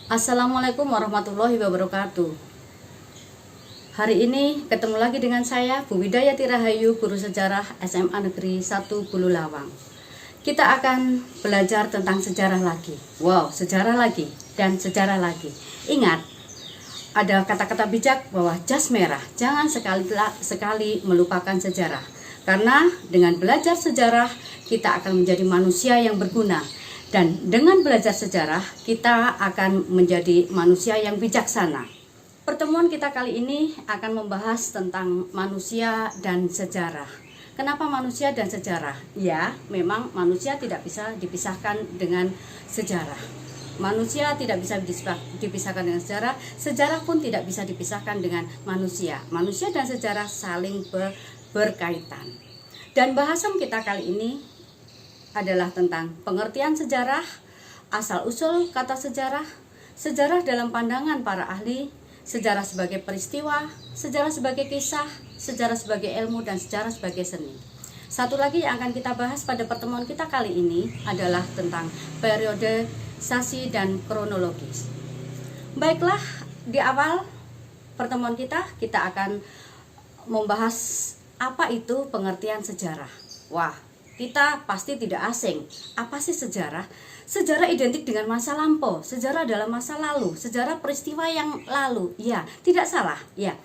Assalamualaikum warahmatullahi wabarakatuh. Hari ini ketemu lagi dengan saya, Bu Widayati Rahayu, Guru Sejarah SMA Negeri 1 Bululawang. Kita akan belajar tentang sejarah lagi. Wow, sejarah lagi dan sejarah lagi. Ingat, ada kata-kata bijak bahwa jas merah, jangan sekali melupakan sejarah. Karena dengan belajar sejarah, kita akan menjadi manusia yang berguna. Dan dengan belajar sejarah, kita akan menjadi manusia yang bijaksana. Pertemuan kita kali ini akan membahas tentang manusia dan sejarah. Kenapa manusia dan sejarah? Ya, memang manusia tidak bisa dipisahkan dengan sejarah. Manusia tidak bisa dipisahkan dengan sejarah, sejarah pun tidak bisa dipisahkan dengan manusia. Manusia dan sejarah saling berkaitan. Dan bahasan kita kali ini adalah tentang pengertian sejarah, asal-usul kata sejarah, sejarah dalam pandangan para ahli, sejarah sebagai peristiwa, sejarah sebagai kisah, sejarah sebagai ilmu, dan sejarah sebagai seni. Satu lagi yang akan kita bahas pada pertemuan kita kali ini adalah tentang periodisasi dan kronologis. Baiklah, di awal pertemuan kita akan membahas apa itu pengertian sejarah. Wah, kita pasti tidak asing. Apa sih sejarah? Sejarah identik dengan masa lampau. Sejarah adalah masa lalu. Sejarah peristiwa yang lalu. Ya, tidak salah. Ya,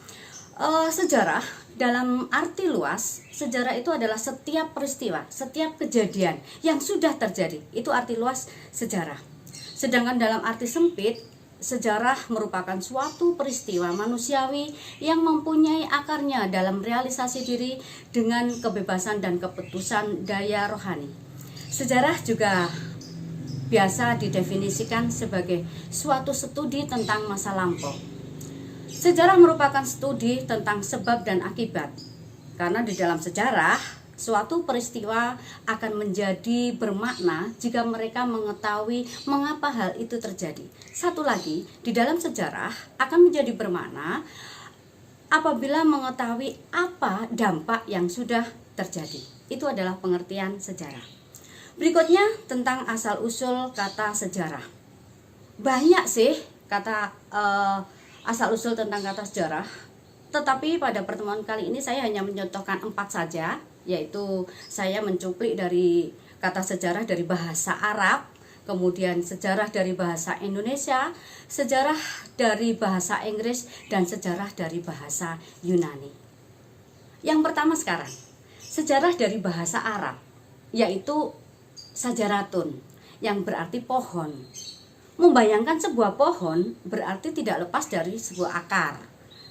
sejarah dalam arti luas, sejarah itu adalah setiap peristiwa, setiap kejadian yang sudah terjadi. Itu arti luas sejarah. Sedangkan dalam arti sempit, sejarah merupakan suatu peristiwa manusiawi yang mempunyai akarnya dalam realisasi diri dengan kebebasan dan keputusan daya rohani. Sejarah juga biasa didefinisikan sebagai suatu studi tentang masa lampau. Sejarah merupakan studi tentang sebab dan akibat. Karena di dalam sejarah, suatu peristiwa akan menjadi bermakna jika mereka mengetahui mengapa hal itu terjadi. Satu lagi, di dalam sejarah akan menjadi bermakna apabila mengetahui apa dampak yang sudah terjadi. Itu adalah pengertian sejarah. Berikutnya tentang asal-usul kata sejarah. Banyak sih kata asal-usul tentang kata sejarah, tetapi pada pertemuan kali ini saya hanya menyontohkan 4 saja, yaitu saya mencuplik dari kata sejarah dari bahasa Arab, kemudian sejarah dari bahasa Indonesia, sejarah dari bahasa Inggris, dan sejarah dari bahasa Yunani. Yang pertama sekarang, sejarah dari bahasa Arab, yaitu sajaratun, yang berarti pohon. Membayangkan sebuah pohon berarti tidak lepas dari sebuah akar,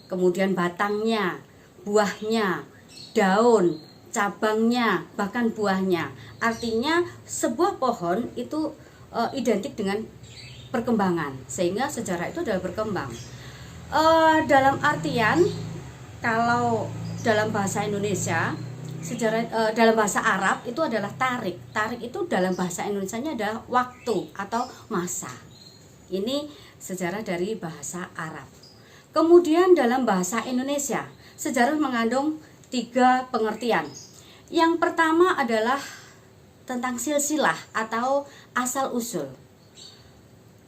kemudian batangnya, buahnya, daun, cabangnya, bahkan buahnya. Artinya sebuah pohon itu identik dengan perkembangan, sehingga sejarah itu adalah berkembang. Dalam artian, kalau dalam bahasa Indonesia, sejarah dalam bahasa Arab itu adalah tarik. Tarik itu dalam bahasa Indonesianya adalah waktu atau masa. Ini sejarah dari bahasa Arab. Kemudian dalam bahasa Indonesia, sejarah mengandung 3 pengertian. Yang pertama adalah tentang silsilah atau asal-usul.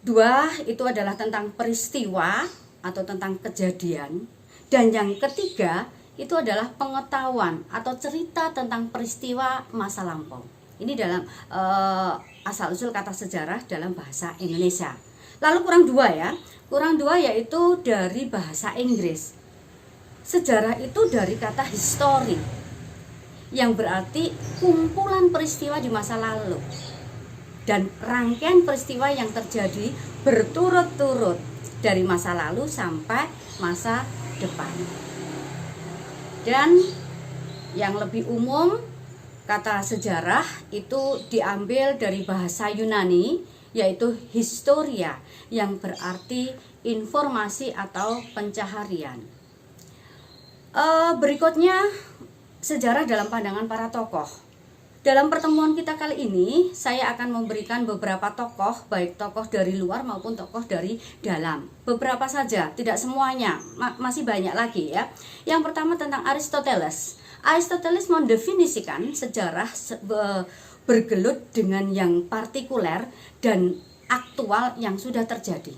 2 itu adalah tentang peristiwa atau tentang kejadian. Dan yang ketiga itu adalah pengetahuan atau cerita tentang peristiwa masa lampau. Ini dalam asal-usul kata sejarah dalam bahasa Indonesia. Lalu kurang 2 ya. Kurang 2 yaitu dari bahasa Inggris. Sejarah itu dari kata history, yang berarti kumpulan peristiwa di masa lalu dan rangkaian peristiwa yang terjadi berturut-turut dari masa lalu sampai masa depan. Dan yang lebih umum, kata sejarah itu diambil dari bahasa Yunani, yaitu historia, yang berarti informasi atau pencaharian. Berikutnya sejarah dalam pandangan para tokoh. Dalam pertemuan kita kali ini, saya akan memberikan beberapa tokoh, baik tokoh dari luar maupun tokoh dari dalam. Beberapa saja, tidak semuanya, masih banyak lagi ya. Yang pertama tentang Aristoteles. Aristoteles mendefinisikan sejarah bergelut dengan yang partikuler dan aktual yang sudah terjadi.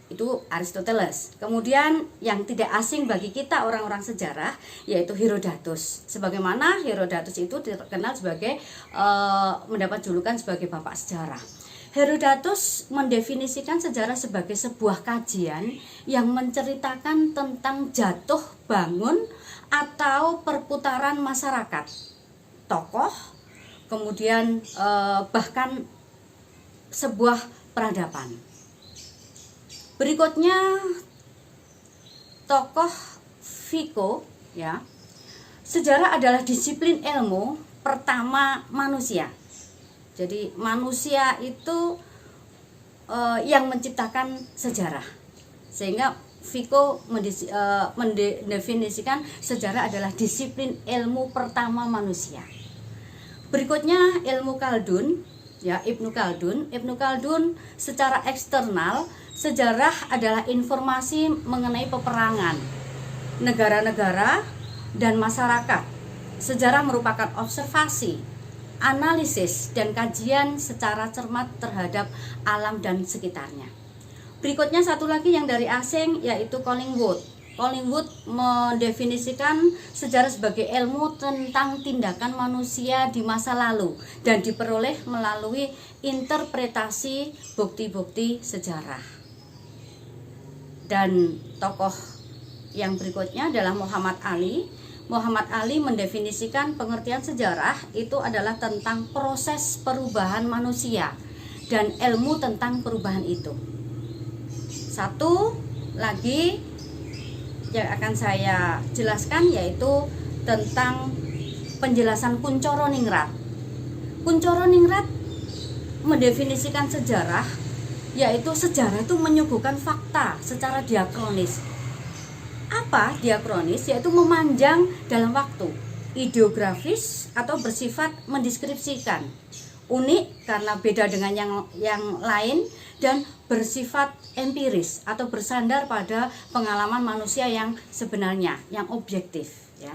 Itu Aristoteles. Kemudian yang tidak asing bagi kita orang-orang sejarah yaitu Herodotus. Sebagaimana Herodotus itu terkenal sebagai mendapat julukan sebagai bapak sejarah. Herodotus mendefinisikan sejarah sebagai sebuah kajian yang menceritakan tentang jatuh bangun atau perputaran masyarakat, tokoh, kemudian bahkan sebuah peradaban. Berikutnya tokoh Vico, ya. Sejarah adalah disiplin ilmu pertama manusia. Jadi manusia itu yang menciptakan sejarah. Sehingga Vico mendefinisikan sejarah adalah disiplin ilmu pertama manusia. Berikutnya ilmu Khaldun, ya, Ibnu Khaldun. Ibnu Khaldun secara eksternal, sejarah adalah informasi mengenai peperangan, negara-negara, dan masyarakat. Sejarah merupakan observasi, analisis, dan kajian secara cermat terhadap alam dan sekitarnya. Berikutnya satu lagi yang dari asing yaitu Collingwood. Collingwood mendefinisikan sejarah sebagai ilmu tentang tindakan manusia di masa lalu dan diperoleh melalui interpretasi bukti-bukti sejarah. Dan tokoh yang berikutnya adalah Muhammad Ali. Muhammad Ali mendefinisikan pengertian sejarah itu adalah tentang proses perubahan manusia dan ilmu tentang perubahan itu. Satu lagi yang akan saya jelaskan yaitu tentang penjelasan Kuncoro Ningrat. Kuncoro Ningrat mendefinisikan sejarah yaitu sejarah itu menyuguhkan fakta secara diakronis. Apa diakronis? Yaitu memanjang dalam waktu, ideografis atau bersifat mendeskripsikan, unik karena beda dengan yang lain, dan bersifat empiris atau bersandar pada pengalaman manusia yang sebenarnya, yang objektif, ya.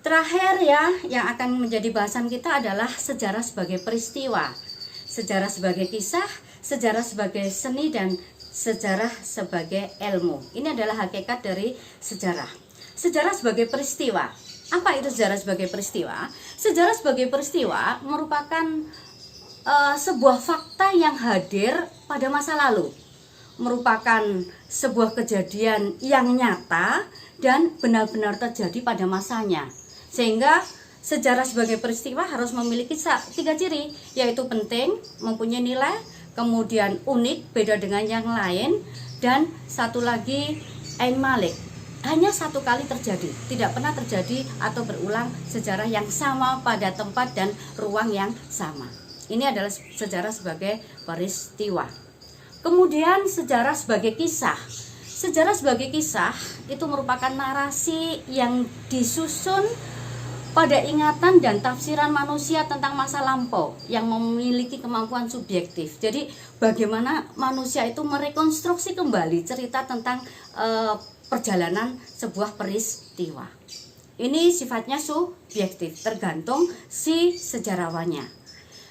Terakhir ya, yang akan menjadi bahasan kita adalah sejarah sebagai peristiwa, sejarah sebagai kisah, sejarah sebagai seni, dan sejarah sebagai ilmu. Ini adalah hakikat dari sejarah. Sejarah sebagai peristiwa. Apa itu sejarah sebagai peristiwa? Sejarah sebagai peristiwa merupakan sebuah fakta yang hadir pada masa lalu, merupakan sebuah kejadian yang nyata dan benar-benar terjadi pada masanya. Sehingga sejarah sebagai peristiwa harus memiliki 3 ciri, yaitu penting, mempunyai nilai, kemudian unik, beda dengan yang lain, dan satu lagi ain malik, hanya satu kali terjadi, tidak pernah terjadi atau berulang sejarah yang sama pada tempat dan ruang yang sama. Ini adalah sejarah sebagai peristiwa. Kemudian sejarah sebagai kisah. Sejarah sebagai kisah itu merupakan narasi yang disusun pada ingatan dan tafsiran manusia tentang masa lampau yang memiliki kemampuan subjektif. Jadi bagaimana manusia itu merekonstruksi kembali cerita tentang perjalanan sebuah peristiwa. Ini sifatnya subjektif, tergantung si sejarawannya.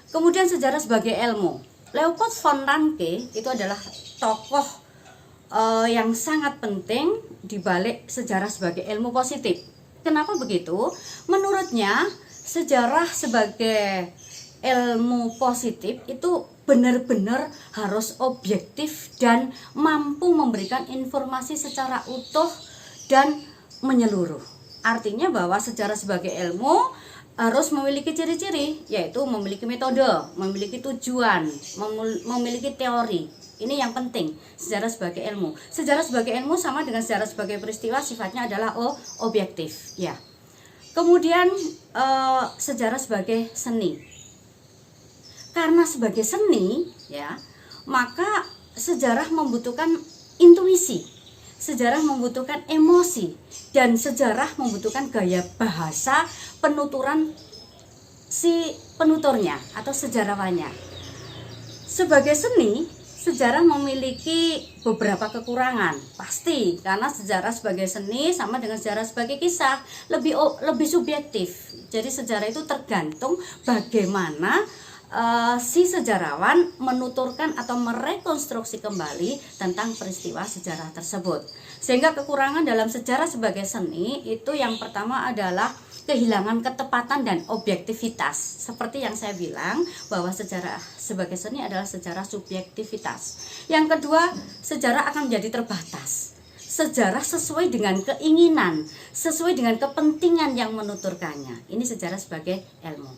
Kemudian sejarah sebagai ilmu. Leopold von Ranke itu adalah tokoh yang sangat penting di balik sejarah sebagai ilmu positif. Kenapa begitu? Menurutnya sejarah sebagai ilmu positif itu benar-benar harus objektif dan mampu memberikan informasi secara utuh dan menyeluruh. Artinya bahwa sejarah sebagai ilmu harus memiliki ciri-ciri, yaitu memiliki metode, memiliki tujuan, memiliki teori. Ini yang penting, sejarah sebagai ilmu. Sejarah sebagai ilmu sama dengan sejarah sebagai peristiwa, sifatnya adalah objektif, ya. Kemudian sejarah sebagai seni. Karena sebagai seni, ya, maka sejarah membutuhkan intuisi, sejarah membutuhkan emosi, dan sejarah membutuhkan gaya bahasa penuturan si penuturnya atau sejarawannya. Sebagai seni, sejarah memiliki beberapa kekurangan, pasti, karena sejarah sebagai seni sama dengan sejarah sebagai kisah, lebih subjektif. Jadi sejarah itu tergantung bagaimana si sejarawan menuturkan atau merekonstruksi kembali tentang peristiwa sejarah tersebut. Sehingga kekurangan dalam sejarah sebagai seni itu yang pertama adalah kehilangan ketepatan dan objektivitas. Seperti yang saya bilang bahwa sejarah sebagai seni adalah sejarah subjektivitas. Yang kedua, sejarah akan menjadi terbatas. Sejarah sesuai dengan keinginan, sesuai dengan kepentingan yang menuturkannya. Ini sejarah sebagai ilmu.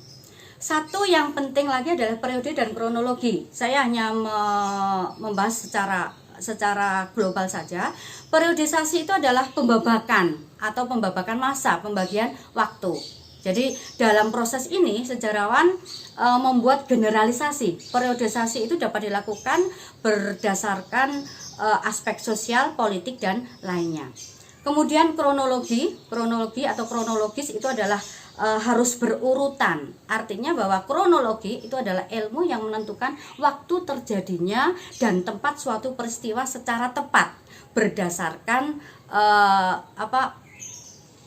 Satu yang penting lagi adalah periode dan kronologi. Saya hanya membahas secara global saja. Periodisasi itu adalah pembabakan atau pembabakan masa, pembagian waktu. Jadi dalam proses ini sejarawan membuat generalisasi. Periodisasi itu dapat dilakukan berdasarkan aspek sosial, politik, dan lainnya. Kemudian kronologi atau kronologis itu adalah harus berurutan. Artinya bahwa kronologi itu adalah ilmu yang menentukan waktu terjadinya dan tempat suatu peristiwa secara tepat berdasarkan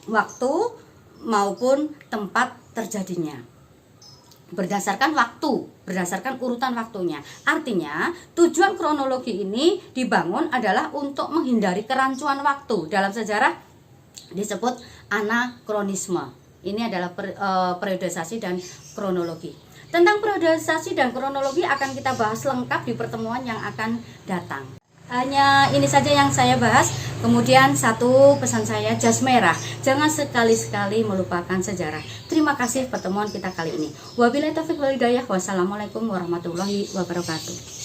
waktu maupun tempat terjadinya. Berdasarkan waktu, berdasarkan urutan waktunya. Artinya tujuan kronologi ini dibangun adalah untuk menghindari kerancuan waktu. Dalam sejarah disebut anakronisme. Ini adalah periodisasi dan kronologi. Tentang periodisasi dan kronologi akan kita bahas lengkap di pertemuan yang akan datang. Hanya ini saja yang saya bahas. Kemudian satu pesan saya, jas merah, jangan sekali-sekali melupakan sejarah. Terima kasih pertemuan kita kali ini. Wabillahi taufiq wal hidayah. Wassalamualaikum warahmatullahi wabarakatuh.